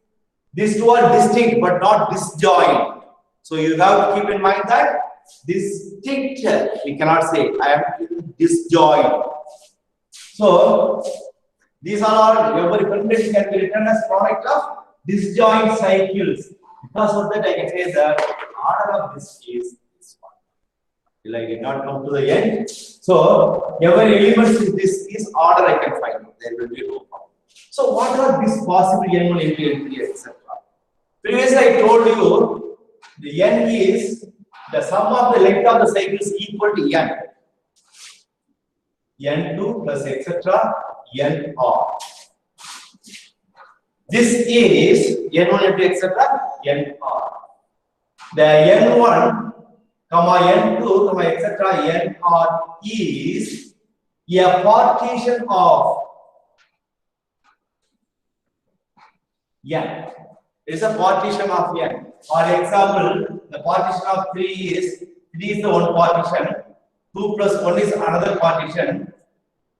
two are distinct but not disjoint. So you have to keep in mind that distinct we cannot say I am disjoint. So these are every permutation can be written as product of disjoint cycles. Because of that I can say that order of this is this one. Till I did not come to the end. So every element in this is order I can find. There will be no problem. So what are these possible N1, N2, N3, etc.? Previously I told you the N is the sum of the length of the cycle is equal to N. N2 plus etc. Nr. This is N1, N2, etc. Nr. The N1, N2, etc. Nr is a partition of N. It is a partition of N. For example, the partition of 3 is the one partition, 2 plus 1 is another partition,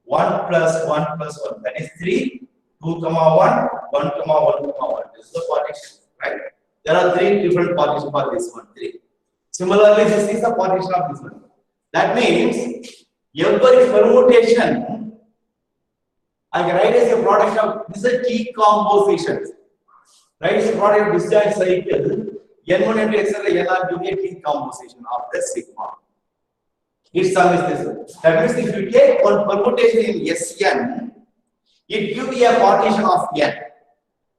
1 plus 1 plus 1, that is 3, 2, 1, 1, 1, 1. This is the partition, right? There are 3 different partitions for this one, 3. Similarly, this is the partition of this one. That means every permutation I can write as a product of this is a decomposition. Right, it's a product of disjoint cycle. N1, N2, etc. Nr give me a decomposition of the sigma. Its sum is this. That means if you take one permutation in Sn, it gives you a partition of N.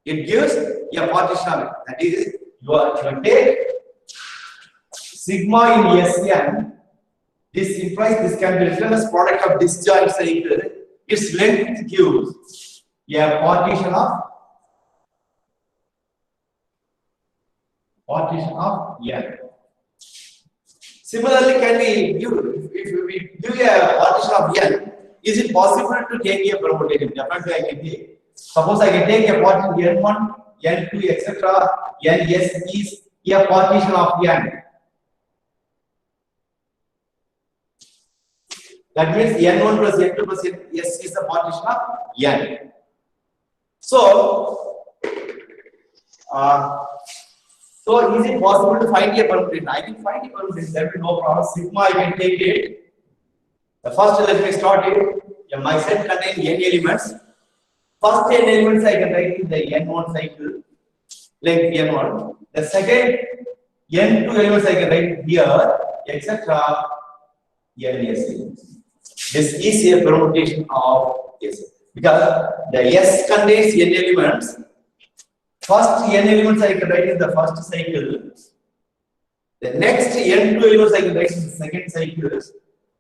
It gives a partition of it. That is, you take sigma in Sn. This implies this can be written as product of disjoint cycle. Its length gives a partition of n. Similarly, can we give, if we give a partition of n, is it possible to take a permutation? Definitely I can take. Suppose I can take a partition n1, n2, etc. ns is a partition of n. That means n1 plus n2 plus s is the partition of n. So is it possible to find a permutation? I can find a permutation. There will be no problem. Sigma, I can take it. The first, let me start it. My set contains n elements. First n elements I can write in the n1 cycle, length n1. The second n2 elements I can write here, etc. ns. This is a permutation of S because the S contains n elements. First n elements I can write in the first cycle. The next n2 elements I can write in the second cycle.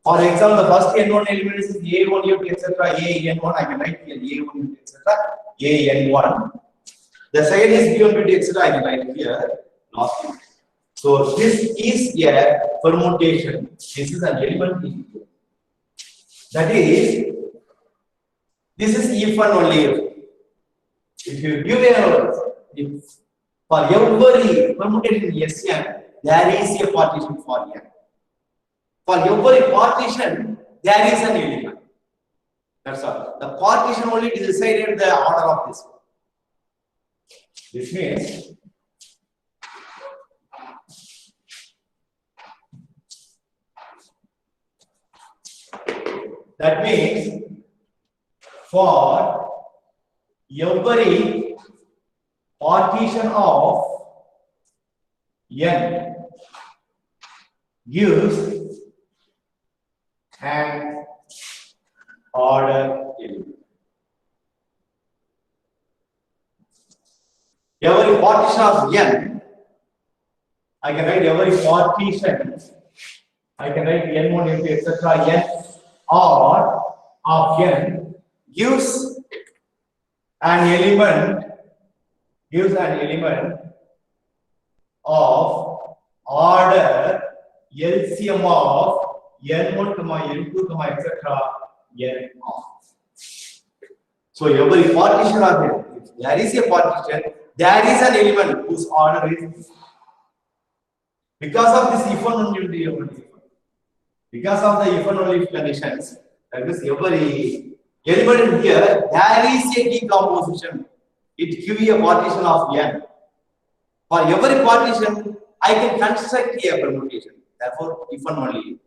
For example, the first n1 element is a1, a2, etc. a(n1), I can write here a1, etc. a(n1). The second is b1, b2, etc. I can write here last one. So this is a permutation. This is an element. That is, this is if and only if. If you give a, for every permutation in Sn, there is a partition for n. For every partition, there is an element. That's all. The partition only decided the order of this one. This means for every partition of n gives an order element. Every partition of n, I can write every partition, I can write n1, n2, etc. n or of n gives an element of order LCM of n1, n2, etc. n of. So every partition of n, if there is a partition, there is an element whose order is because of this if and only if. Because of the if and only if conditions, that means every element in here, there is a decomposition. It gives a partition of n. For every partition, I can construct a permutation. Therefore, if and only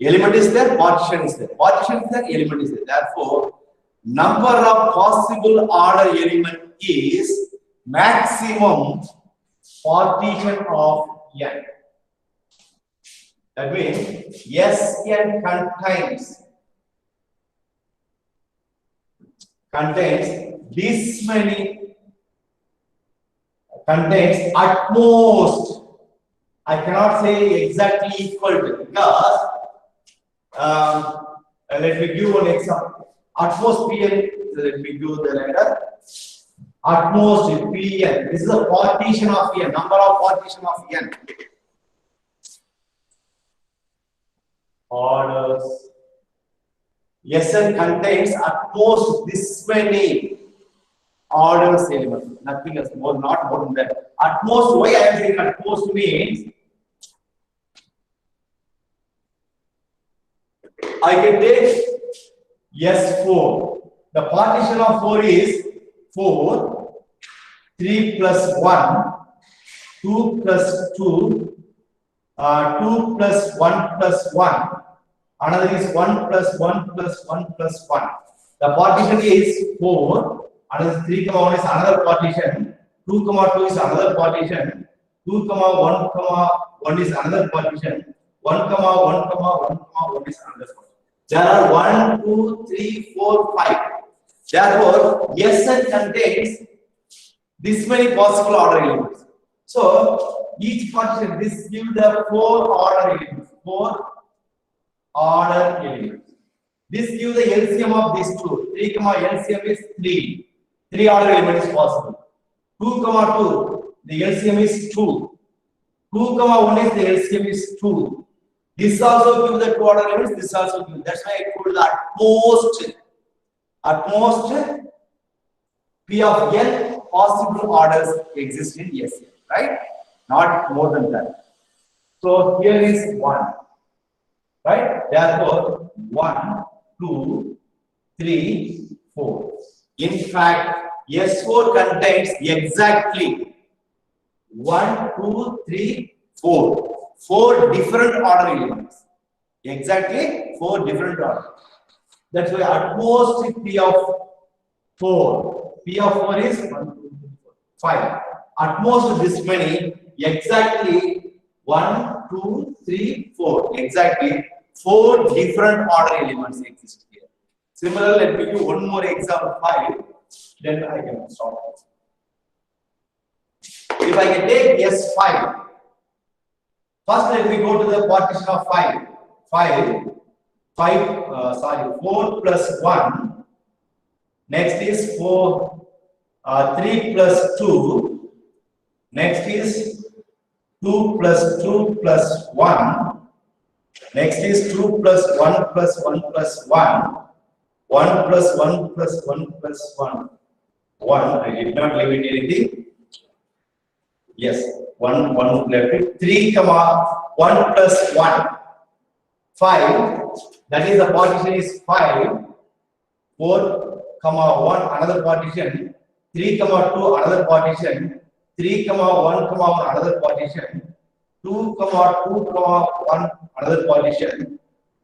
element is there, partition is there. Partition is there, element is there. Therefore, number of possible order element is maximum partition of n. That means Sn contains this many, contains at most, I cannot say exactly equal to, because let me give one example. At most Pn, let me give the letter. At most Pn, this is a partition of n, number of partition of n. Orders. Sn contains at most this many orders elements, nothing else, more, not more than that. At most, why I am saying at most means I can take S4. The partition of 4 is 4, 3 plus 1, 2 plus 2, 2 plus 1 plus 1. Another is 1 plus 1 plus 1 plus 1. The partition is 4. Another 3, 1 is another partition. 2, 2 is another partition. 2, 1, 1 is another partition. 1, 1, 1 is another partition. There are 1, 2, 3, 4, 5. Therefore, Sn contains this many possible order elements. So each partition, this gives the 4 order elements. 4 order elements. This gives the LCM of these two. 3, LCM is 3. 3 order element is possible. 2, 2, the LCM is 2. 2, 1 is the LCM is 2. This also gives the 2 order elements. This also gives. That's why I told the at most P of n possible orders exist in SCM, right? Not more than that. So here is 1, right? Therefore 1, 2, 3, 4. In fact, S4 contains exactly 1, 2, 3, 4. 4 different order elements. Exactly 4 different orders. That's why at most P of 4. P of 4 is 1, 2, 3, 4, 5. At most this many, exactly 1, 2, 3, 4. Exactly 4 different order elements exist here. Similarly, let me give you one more example 5. Then I can stop. If I can take S5, first let me go to the partition of 5. 4 plus 1. Next is 3 plus 2. Next is 2 plus 2 plus 1. Next is 2 plus 1 plus 1 plus 1. 1 plus 1 plus 1 plus 1. 1. I did not leave it anything. Yes, 1 left. 3, 1 plus 1. 5. That is the partition is 5. 4, 1 another partition. 3, 2 another partition. 3, 1, another partition. 2, 1 another partition.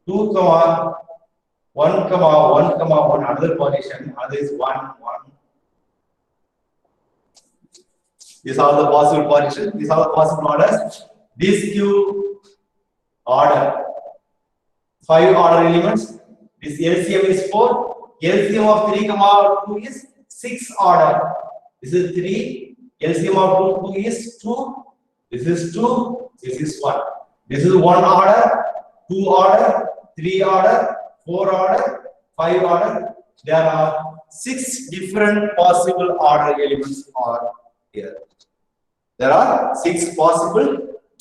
2, 1, 1, another partition. Another is 1, 1. These are the possible partitions. These are the possible orders. This give order. 5 order elements. This LCM is 4. LCM of 3, 2 is 6 order. This is 3. LCM of 2 is 2. This is 2. This is 1. This is 1 order, 2 order, 3 order, 4 order, 5 order. There are 6 different possible order elements are here. There are 6 possible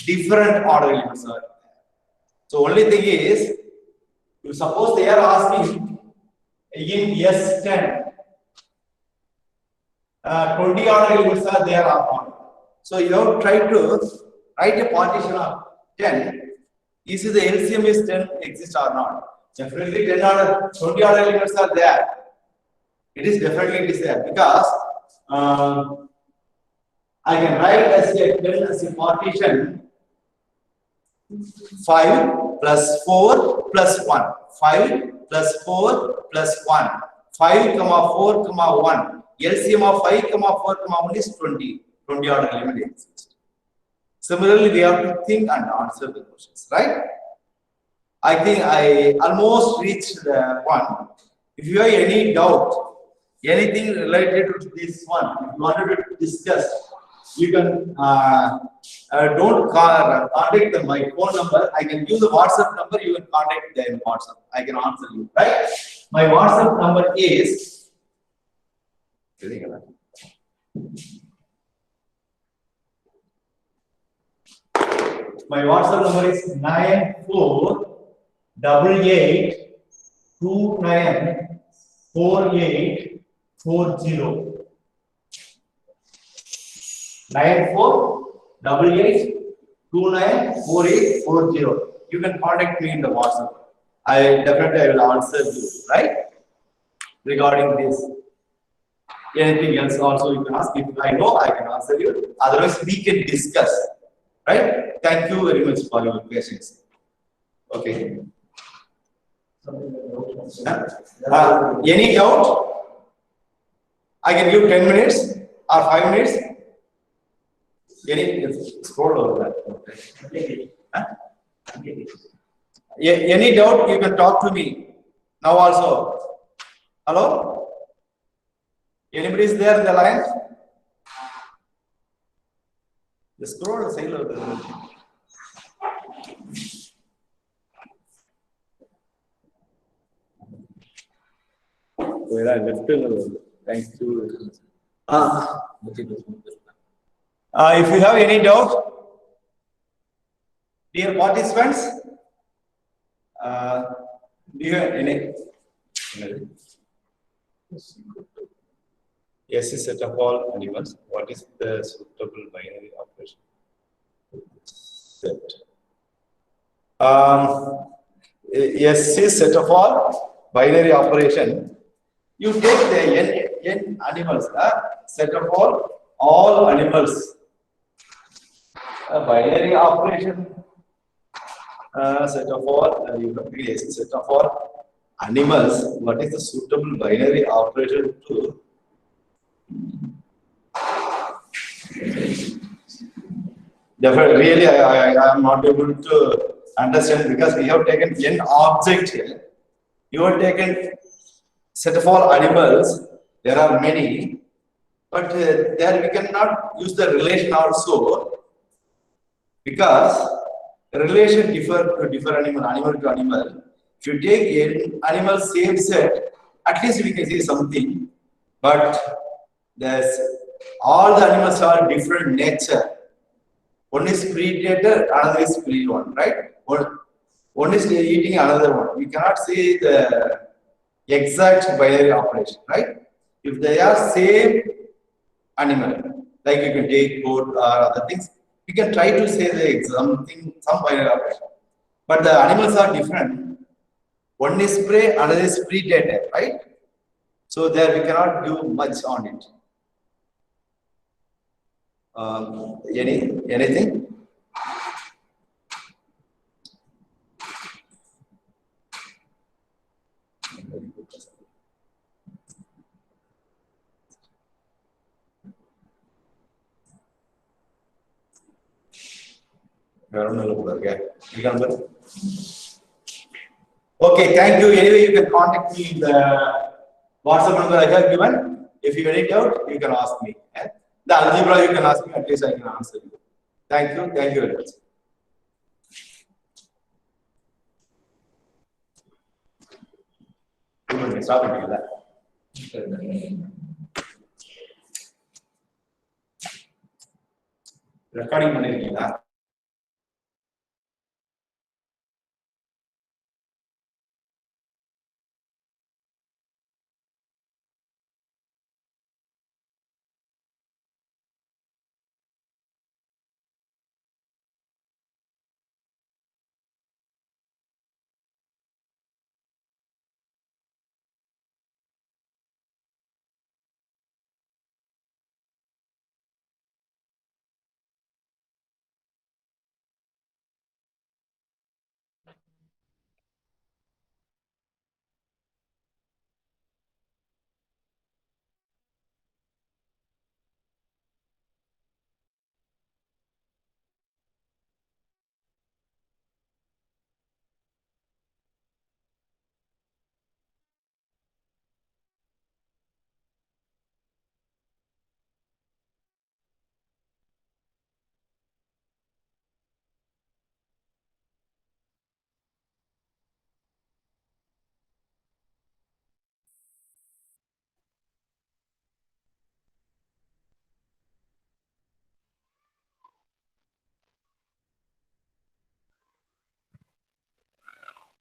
different order elements are. So only thing is, if suppose they are asking in S10, 20 order elements are there on. So you have tried to write a partition of 10. Is the LCM is 10 exist or not? Definitely 10 order, 20 order elements are there. It is definitely there because I can write as a 10 as a partition 5 plus 4 plus 1. 5 plus 4 plus 1. 5, 4, 1. LCM of 5, 4, 1 is 20. 20 order element exists. Similarly, we have to think and answer the questions, right? I think I almost reached the one. If you have any doubt, anything related to this one, if you wanted to discuss, you can don't contact my phone number. I can give the WhatsApp number. You can contact them WhatsApp. I can answer you, right? My WhatsApp number is. My WhatsApp number is 9488294840. 9488294840. You can contact me in the WhatsApp. I will answer you, right? Regarding this. Anything else also you can ask. If I know, I can answer you. Otherwise, we can discuss. Right? Thank you very much for your patience. Okay. Any doubt? I can give 10 minutes or 5 minutes. Any scroll over that. Okay. Any doubt? You can talk to me now also. Hello? Anybody is there in the line? The scroll side of the where I left it. Thank you. If you have any doubt, dear participants, do you have any? Yes, is set of all animals. What is the suitable binary operation? Set. Yes, is set of all binary operation. You take the n animals, set of all animals. Binary operation. Set of all, you have yes, set of all animals. What is the suitable binary operation to? Definitely, really, I am not able to understand because we have taken n object here. You have taken set of all animals. There are many, but there we cannot use the relation also because the relation differ animal to animal. If you take n animal same set, at least we can say something. But there's all the animals are different nature. One is predator, another is prey one, right? One is eating another one. We cannot say the exact binary operation, right? If they are same animal, like you can take goat or other things, we can try to say the some binary operation. But the animals are different. One is prey, another is predator, right? So there we cannot do much on it. Anything? Okay, thank you. Anyway, you can contact me in the WhatsApp number I have given. If you have any doubt, you can ask me. The algebra you can ask me, at least I can answer you. Thank you very much. Stop it. Recording பண்ணிருக்கீங்களா?